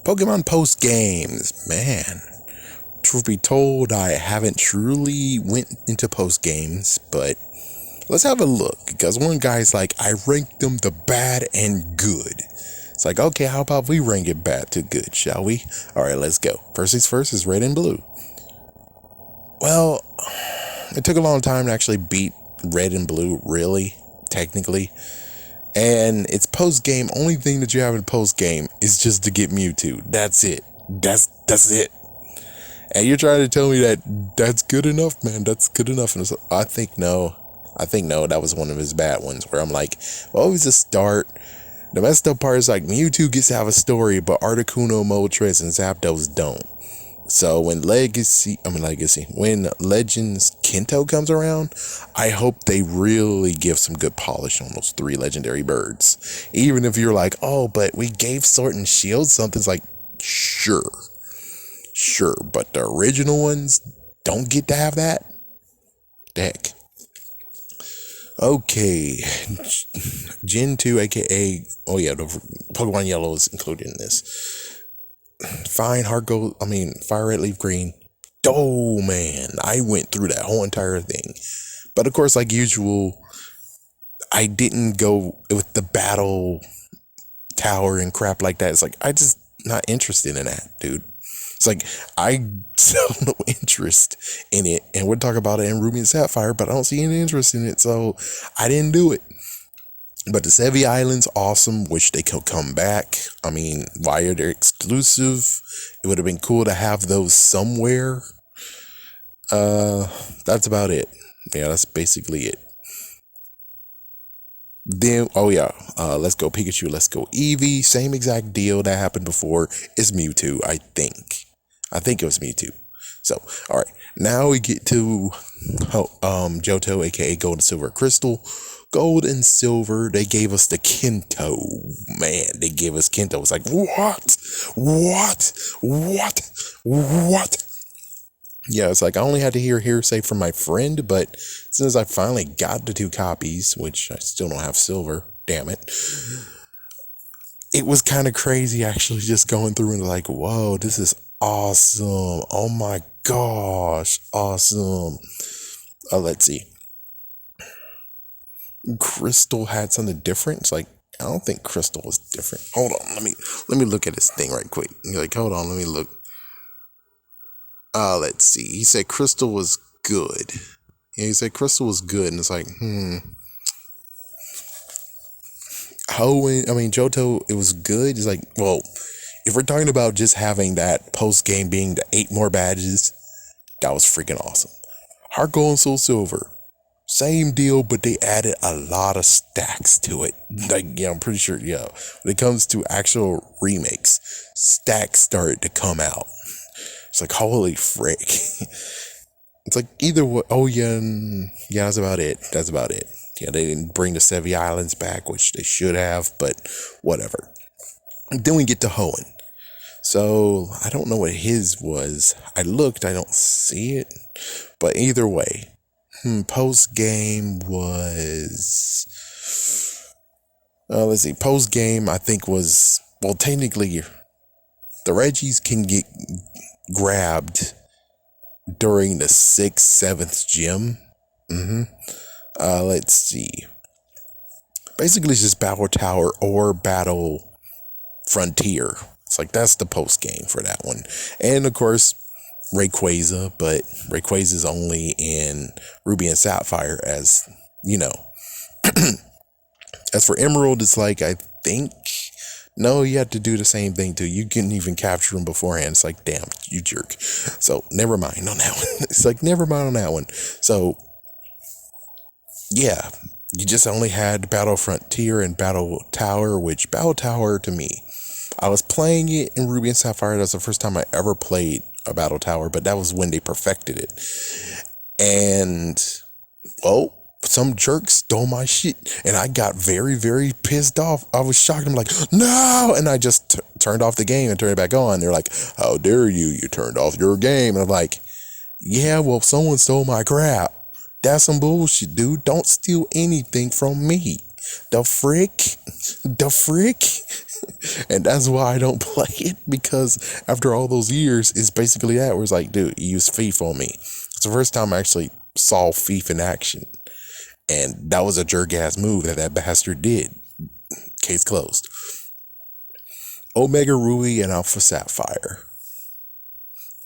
Pokemon post games, man. Truth be told, I haven't truly went into post games, but let's have a look. Because one guy's like, I ranked them the bad and good. It's like, okay, how about we rank it bad to good, shall we? All right, let's go. First things first is red and blue. Well, it took a long time to actually beat red and blue, really, technically. And it's post game. Only thing that you have in post game is just to get Mewtwo. That's it. That's it. And you're trying to tell me that that's good enough, man. That's good enough. And I think no. That was one of his bad ones where I'm like, well, it was a start. The messed up part is like Mewtwo gets to have a story, but Articuno, Moltres, and Zapdos don't. So when when Legends Kanto comes around, I hope they really give some good polish on those 3 legendary birds. Even if you're like, oh, but we gave Sword and Shield something, it's like, sure, but the original ones don't get to have that? The heck. Okay, Gen 2, aka, the Pokemon Yellow is included in this. Fine, Fire Red, Leaf Green. Oh man, I went through that whole entire thing. But of course, like usual, I didn't go with the battle tower and crap like that. It's like, I just not interested in that, dude. It's like, I still no interest in it. And we'll talk about it in Ruby and Sapphire, but I don't see any interest in it. So I didn't do it. But the Sevi Islands, awesome. Wish they could come back. I mean, why are they exclusive? It would have been cool to have those somewhere. That's about it. Yeah, that's basically it. Then, let's go Pikachu, let's go Eevee. Same exact deal that happened before. It's Mewtwo, I think. It was Mewtwo. So, all right. Now we get to Johto, aka Gold and Silver Crystal. Gold and Silver, they gave us the Kanto. Man, they gave us Kanto. It's like, what? Yeah, it's like I only had to hear hearsay from my friend, but as soon as I finally got the 2 copies, which I still don't have silver, damn it, it was kind of crazy actually just going through and like, whoa, this is awesome. Oh my gosh, awesome. Let's see. Crystal had something different. It's like, I don't think Crystal was different. Hold on, let me look at this thing right quick. You're like, hold on, let me look. Let's see. He said Crystal was good. Yeah, he said Crystal was good, and it's like, Johto, it was good. It's like, well, if we're talking about just having that post game being the 8 more badges, that was freaking awesome. Heart Gold and Soul Silver, same deal, but they added a lot of stacks to it. Like, yeah, I'm pretty sure, yeah. When it comes to actual remakes, stacks started to come out. It's like, holy frick. It's like either way. Oh, yeah, that's about it. Yeah, they didn't bring the Sevi Islands back, which they should have, but whatever. And then we get to Hoenn. So, I don't know what his was. I looked, I don't see it. But either way, post game was, let's see, post game I think was, well, technically the Reggies can get grabbed during the 6th, 7th gym. Let's see, basically it's just Battle Tower or Battle Frontier. It's like, that's the post game for that one. And of course Rayquaza, but Rayquaza's only in Ruby and Sapphire, as you know. As for Emerald, it's like, I think, no, you have to do the same thing too. You couldn't even capture him beforehand. It's like, damn, you jerk. So never mind on that one. It's like, never mind on that one. So yeah, you just only had Battle Frontier and Battle Tower, which Battle Tower, to me, I was playing it in Ruby and Sapphire. That was the first time I ever played a Battle Tower, but that was when they perfected it. And, well, some jerk stole my shit, and I got very, very pissed off. I was shocked. I'm like, no! And I just turned off the game and turned it back on. They're like, how dare you? You turned off your game. And I'm like, yeah, well, someone stole my crap. That's some bullshit, dude. Don't steal anything from me. The frick? The frick? And that's why I don't play it, because after all those years, it's basically that where it's like, dude, you used Thief on me. It's the first time I actually saw Thief in action. And that was a jerk ass move that bastard did. Case closed. Omega Ruby and Alpha Sapphire.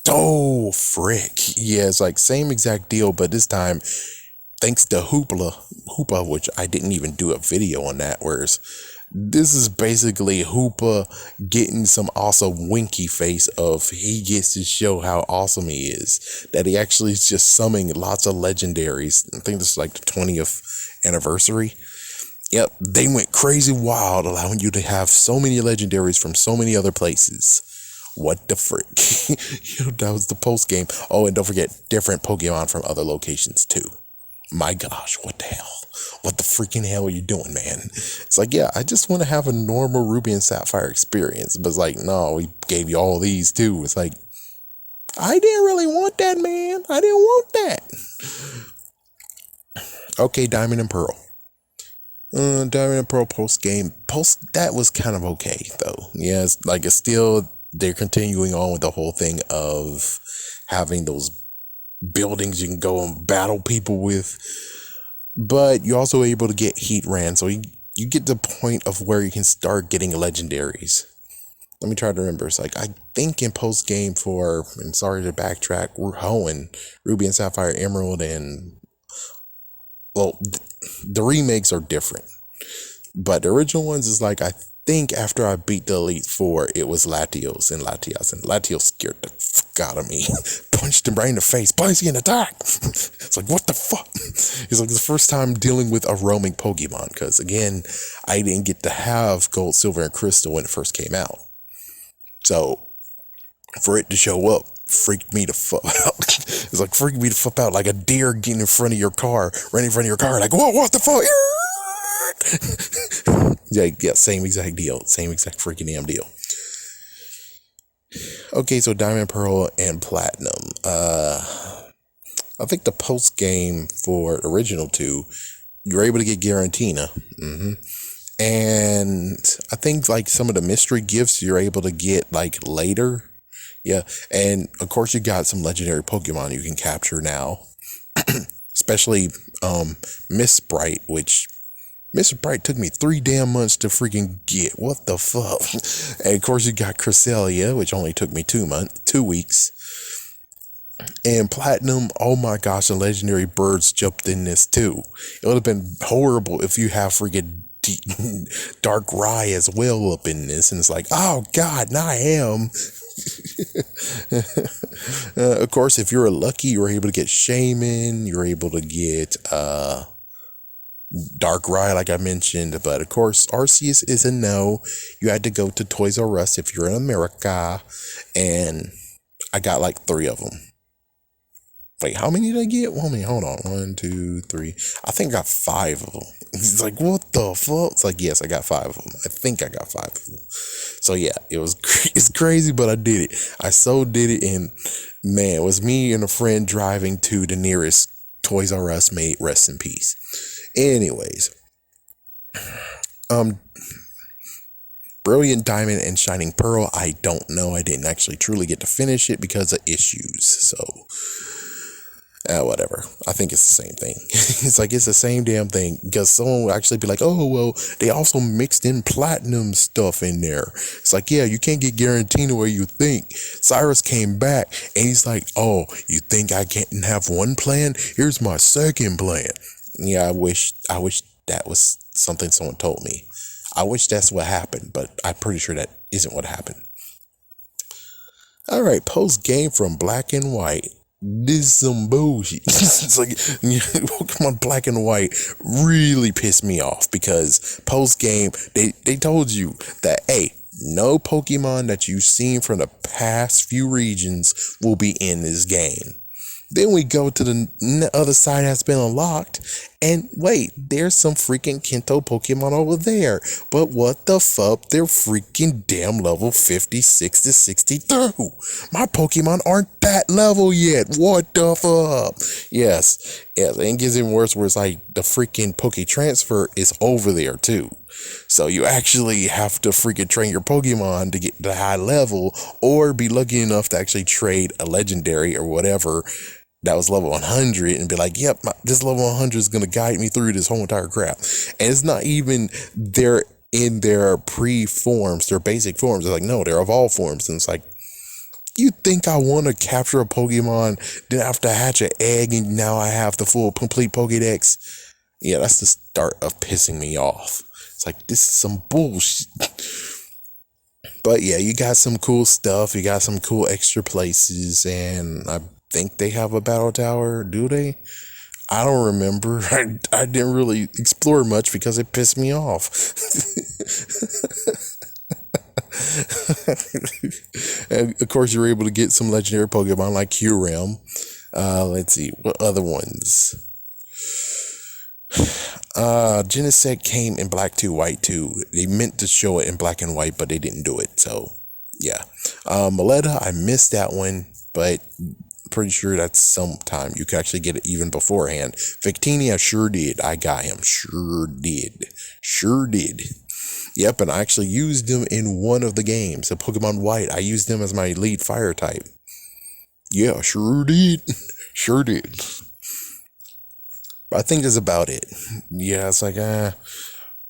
Oh, frick. Yeah, it's like same exact deal, but this time, thanks to Hoopa, which I didn't even do a video on that, whereas this is basically Hoopa getting some awesome winky face of he gets to show how awesome he is. That he actually is just summoning lots of legendaries. I think this is like the 20th anniversary. Yep, they went crazy wild, allowing you to have so many legendaries from so many other places. What the frick? That was the post game. Oh, and don't forget, different Pokemon from other locations too. My gosh, what the hell? What the freaking hell are you doing, man? It's like, yeah, I just want to have a normal Ruby and Sapphire experience. But it's like, no, we gave you all these too. It's like, I didn't really want that, man. I didn't want that. Okay, Diamond and Pearl. Diamond and Pearl that was kind of okay though. Yeah, it's still, they're continuing on with the whole thing of having those buildings you can go and battle people with, but you're also able to get heat ran, so you get to the point of where you can start getting legendaries. Let me try to remember. It's like, I think in post game for, and sorry to backtrack, we're Hoenn, Ruby and Sapphire Emerald, and well, the remakes are different, but the original ones is like, I think after I beat the Elite Four, it was Latios, and Latios scared the fuck out of me. Punched him right in the face. Poison attack! It's like, what the fuck? It's like the first time dealing with a roaming Pokemon, because again, I didn't get to have Gold, Silver, and Crystal when it first came out. So, for it to show up, freaked me the fuck out. It's like, freaked me the fuck out, like a deer getting in front of your car, right in front of your car, like, whoa, what the fuck? Yeah, same exact deal. Same exact freaking damn deal. Okay, so Diamond, Pearl, and Platinum. I think the post game for original 2, you're able to get Garantina. And I think like some of the mystery gifts you're able to get like later. Yeah, and of course you got some legendary Pokemon you can capture now. Especially Miss Sprite, which Mr. Bright took me 3 damn months to freaking get. What the fuck? And of course you got Cresselia, which only took me 2 weeks. And Platinum, oh my gosh, the legendary birds jumped in this too. It would have been horrible if you have freaking Dark Rye as well up in this. And it's like, oh god, now I am. Of course, if you're lucky, you're able to get Shaman. You're able to get Dark Rye, like I mentioned, but of course Arceus is a no. You had to go to Toys R Us if you're in America, and I got like 3 of them. Wait, how many did I get? Well, hold on. 1, 2, 3. I think I got 5 of them. It's like, what the fuck? It's like, yes, I got 5 of them. I think I got 5 of them. So yeah, it's crazy, but I did it. I so did it, and man, it was me and a friend driving to the nearest Toys R Us, made rest in peace. Anyways, Brilliant Diamond and Shining Pearl, I don't know. I didn't actually truly get to finish it because of issues. So, whatever. I think it's the same thing. It's like, it's the same damn thing. Because someone will actually be like, oh, well, they also mixed in platinum stuff in there. It's like, yeah, you can't get Garantina where you think. Cyrus came back and he's like, oh, you think I can't have one plan? Here's my second plan. Yeah, I wish that was something someone told me. I wish that's what happened, but I'm pretty sure that isn't what happened. All right, post game from Black and White. This is some bullshit. It's like, Pokemon Black and White really pissed me off because post game they told you that, hey, no Pokemon that you've seen from the past few regions will be in this game. Then we go to the other side that's been unlocked, and wait, there's some freaking Kanto Pokemon over there. But what the fuck? They're freaking damn level 56 to 62. My Pokemon aren't that level yet. What the fuck? Yes, Yeah, and it gets even worse where it's like the freaking Poke Transfer is over there too. So you actually have to freaking train your Pokemon to get to high level or be lucky enough to actually trade a legendary or whatever that was level 100 and be like, yep, this level 100 is going to guide me through this whole entire crap. And it's not even they're in their pre-forms, their basic forms. They're like, no, they're evolved forms. And it's like, you think I want to capture a Pokemon, then I have to hatch an egg, and now I have the full complete Pokédex? Yeah, that's the start of pissing me off. It's like, this is some bullshit. But yeah, you got some cool stuff. You got some cool extra places, and I think they have a battle tower. Do they? I don't remember. I didn't really explore much because it pissed me off. And of course, you're able to get some legendary Pokemon like Kyurem. Let's see, what other ones? Genesect came in black 2, white 2. They meant to show it in black and white, but they didn't do it. So, yeah. Mileta, I missed that one, but pretty sure that's sometime. You could actually get it even beforehand. Victini, I sure did. I got him. Sure did. Sure did. Yep, and I actually used him in one of the games. The Pokemon White, I used him as my lead fire type. Yeah, sure did. Sure did. I think that's about it. Yeah, it's like,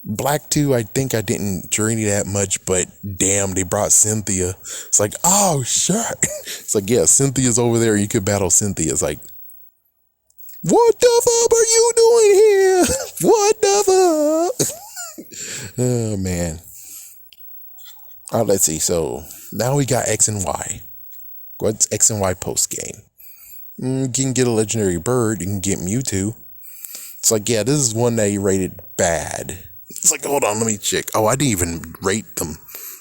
Black 2, I think I didn't journey that much, but damn, they brought Cynthia. It's like, oh, shit. It's like, yeah, Cynthia's over there. You could battle Cynthia. It's like, what the fuck are you doing here? What the fuck? Oh, man. All right, let's see. So now we got X and Y. What's X and Y post game? You can get a legendary bird. You can get Mewtwo. It's like, yeah, this is one that you rated bad. It's like, hold on, let me check. Oh, I didn't even rate them.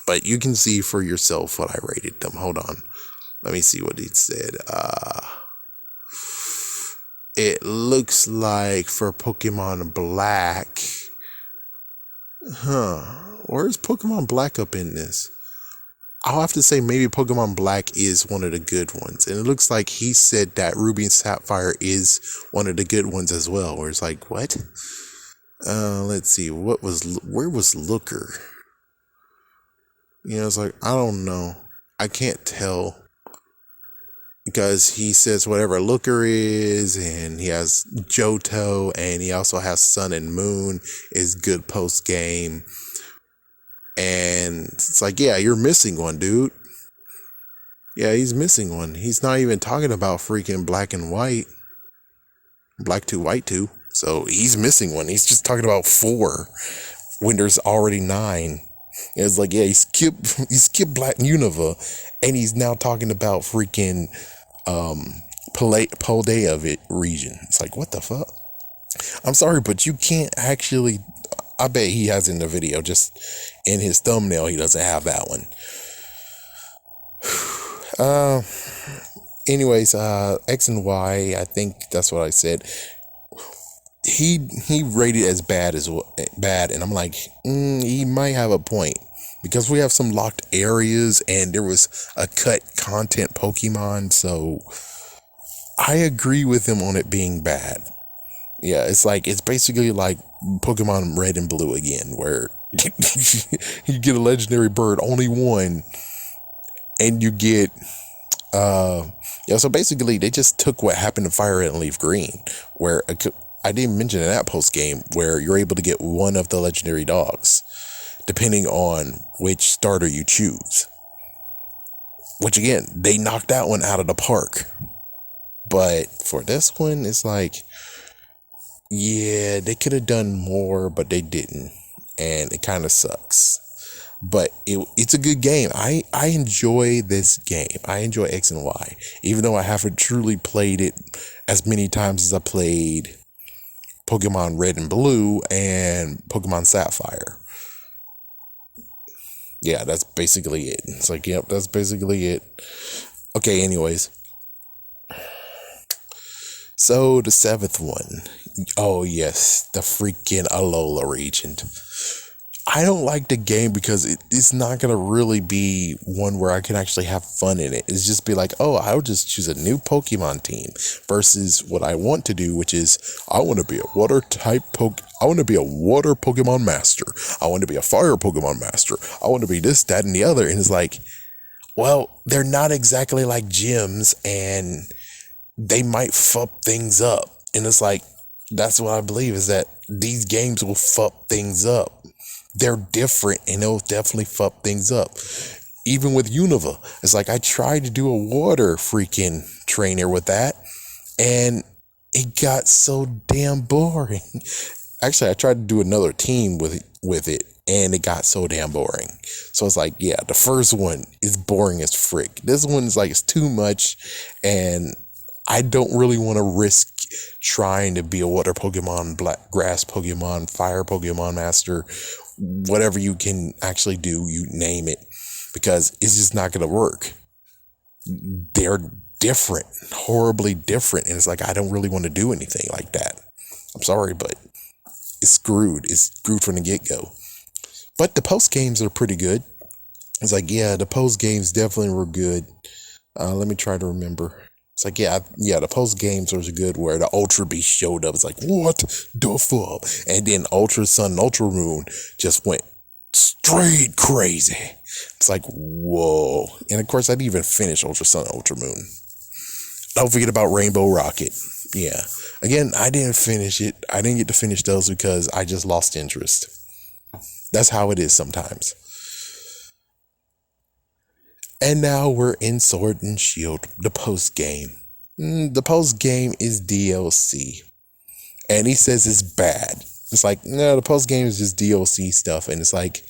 But you can see for yourself what I rated them. Hold on. Let me see what it said. It looks like for Pokemon Black. Where's Pokemon Black up in this? I'll have to say maybe Pokemon Black is one of the good ones. And it looks like he said that Ruby and Sapphire is one of the good ones as well. Where it's like, what? Let's see. Where was Looker? You know, it's like, I don't know. I can't tell. Because he says whatever Looker is, and he has Johto, and he also has Sun and Moon is good post game. And it's like, yeah, you're missing one, dude. Yeah, he's missing one. He's not even talking about freaking Black and White. Black 2, White 2. So he's missing one. He's just talking about 4 when there's already 9. And it's like, yeah, he skipped Black Unova, and he's now talking about freaking Paldea region. It's like, what the fuck? I'm sorry, but you can't actually. I bet he has in the video, just in his thumbnail, he doesn't have that one. Anyways, X and Y, I think that's what I said. He rated as bad, and I'm like, he might have a point, because we have some locked areas and there was a cut content Pokemon, so I agree with him on it being bad. Yeah, it's basically like Pokemon Red and Blue again, where you get a legendary bird, only one, and you get so basically they just took what happened to Fire Red and Leaf Green, where I didn't mention in that post game, where you're able to get one of the legendary dogs, depending on which starter you choose. Which again, they knocked that one out of the park. But for this one, it's like, yeah, they could have done more, but they didn't. And it kind of sucks. But it's a good game. I enjoy this game. I enjoy X and Y. Even though I haven't truly played it as many times as I played Pokemon Red and Blue and Pokemon Sapphire. Yeah, that's basically it. It's like, yep, that's basically it. Okay, anyways. So the 7th one. Oh, yes, the freaking Alola region. I don't like the game because it's not going to really be one where I can actually have fun in it. It's just be like, oh, I'll just choose a new Pokemon team versus what I want to do, which is I want to be a water type I want to be a water Pokemon master. I want to be a fire Pokemon master. I want to be this, that, and the other. And it's like, well, they're not exactly like gyms and they might fuck things up. And it's like, that's what I believe is that these games will fuck things up. They're different and they'll definitely fuck things up. Even with Unova, it's like I tried to do a water freaking trainer with that and it got so damn boring. Actually, I tried to do another team with it and it got so damn boring. So it's like, yeah, the first one is boring as frick. This one is like, it's too much and I don't really want to risk trying to be a water Pokemon, black grass Pokemon, fire Pokemon master, whatever you can actually do, you name it, because it's just not going to work. They're different, horribly different. And it's like, I don't really want to do anything like that. I'm sorry, but it's screwed. It's screwed from the get-go. But the post games are pretty good. It's like, yeah, the post games definitely were good. Let me try to remember. It's like, yeah, the post games was good where the Ultra Beast showed up. It's like, what the fuck? And then Ultra Sun and Ultra Moon just went straight crazy. It's like, whoa. And of course, I didn't even finish Ultra Sun and Ultra Moon. Don't forget about Rainbow Rocket. Yeah. Again, I didn't finish it. I didn't get to finish those because I just lost interest. That's how it is sometimes. And now we're in Sword and Shield, the post game. The post game is DLC. And he says it's bad. It's like, no, the post game is just DLC stuff. And it's like,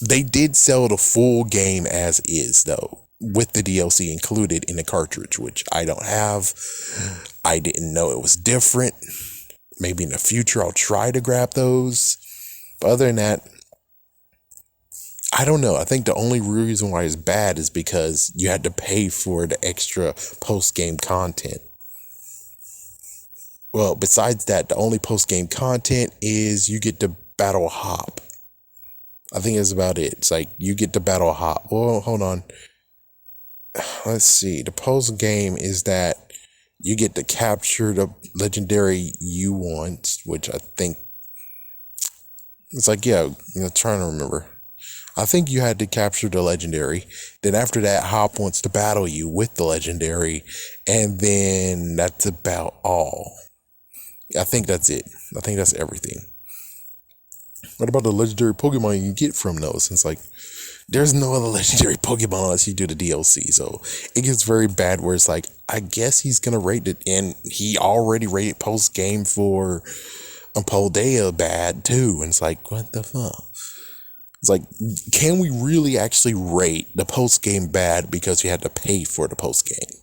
they did sell the full game as is, though, with the DLC included in the cartridge, which I don't have. I didn't know it was different. Maybe in the future I'll try to grab those. But other than that, I don't know. I think the only reason why it's bad is because you had to pay for the extra post-game content. Well, besides that, the only post-game content is you get to battle hop. I think that's about it. It's like you get to battle hop. Well, hold on. Let's see. The post-game is that you get to capture the legendary you want, which I think it's like, yeah, I'm trying to remember. I think you had to capture the legendary. Then after that, Hop wants to battle you with the legendary. And then that's about all. I think that's it. I think that's everything. What about the legendary Pokemon you can get from those? It's like, there's no other legendary Pokemon unless you do the DLC. So it gets very bad where it's like, I guess he's going to rate it. And he already rated post game for Paldea bad too. And it's like, what the fuck? It's like, can we really actually rate the post game bad because you had to pay for the post game?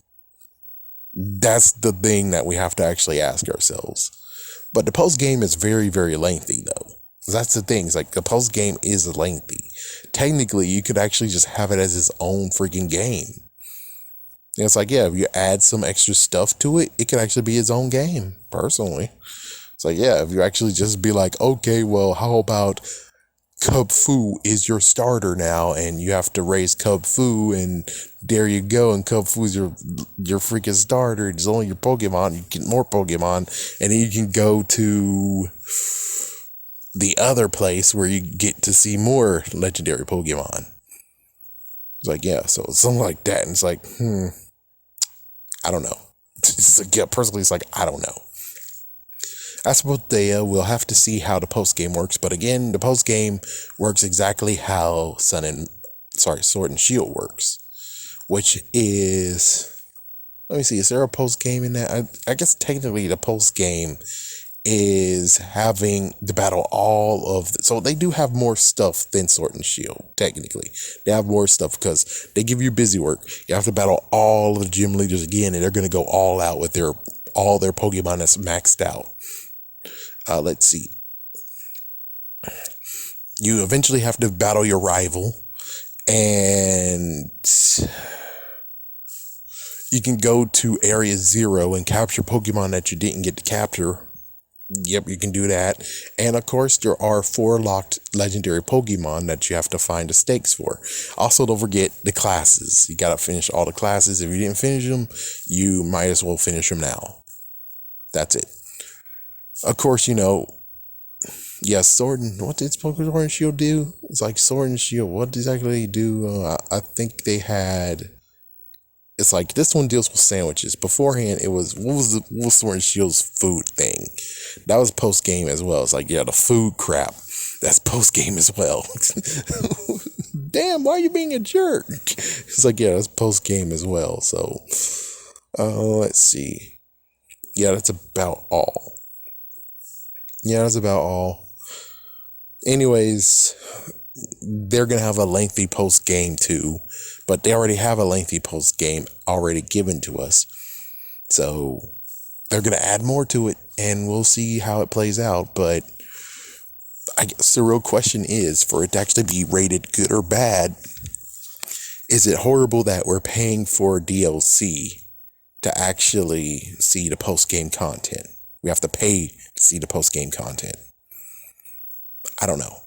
That's the thing that we have to actually ask ourselves. But the post game is very, very lengthy though. That's the thing. It's like the post game is lengthy. Technically, you could actually just have it as its own freaking game. And it's like, yeah, if you add some extra stuff to it, it could actually be its own game, personally. It's like, yeah, if you actually just be like, okay, well, how about Cub Fu is your starter now, and you have to raise Cub Fu, and there you go, and Cub Fu is your freaking starter. It's only your Pokemon. You get more Pokemon, and then you can go to the other place where you get to see more legendary Pokemon. It's like, yeah, so something like that, and it's like, I don't know. It's like, yeah, personally, it's like, I don't know. As for Thea, we'll have to see how the post game works. But again, the post game works exactly how Sword and Shield works, which is, let me see, is there a post game in that? I guess technically the post game is having to battle all of so they do have more stuff than Sword and Shield. Technically, they have more stuff because they give you busy work. You have to battle all of the gym leaders again, and they're going to go all out with all their Pokemon that's maxed out. Let's see. You eventually have to battle your rival, and you can go to Area 0 and capture Pokemon that you didn't get to capture Yep, you can do that. And of course, there are 4 locked legendary Pokemon that you have to find the stakes for. Also, don't forget the classes. You gotta finish all the classes. If you didn't finish them, you might as well finish them now. That's it. Of course, yes, Sword and what did Pokemon Sword and Shield do? It's like Sword and Shield. What exactly they do? I think they had. It's like this one deals with sandwiches. Beforehand, it was what was Sword and Shield's food thing? That was post game as well. It's like, yeah, the food crap. That's post game as well. Damn, why are you being a jerk? It's like, yeah, that's post game as well. So, let's see. Yeah, that's about all. Yeah, that's about all. Anyways, they're gonna have a lengthy post game too, but they already have a lengthy post game already given to us. So they're gonna add more to it, and we'll see how it plays out. But I guess the real question is, for it to actually be rated good or bad, is it horrible that we're paying for DLC to actually see the post game content? We have to pay to see the post game content. I don't know.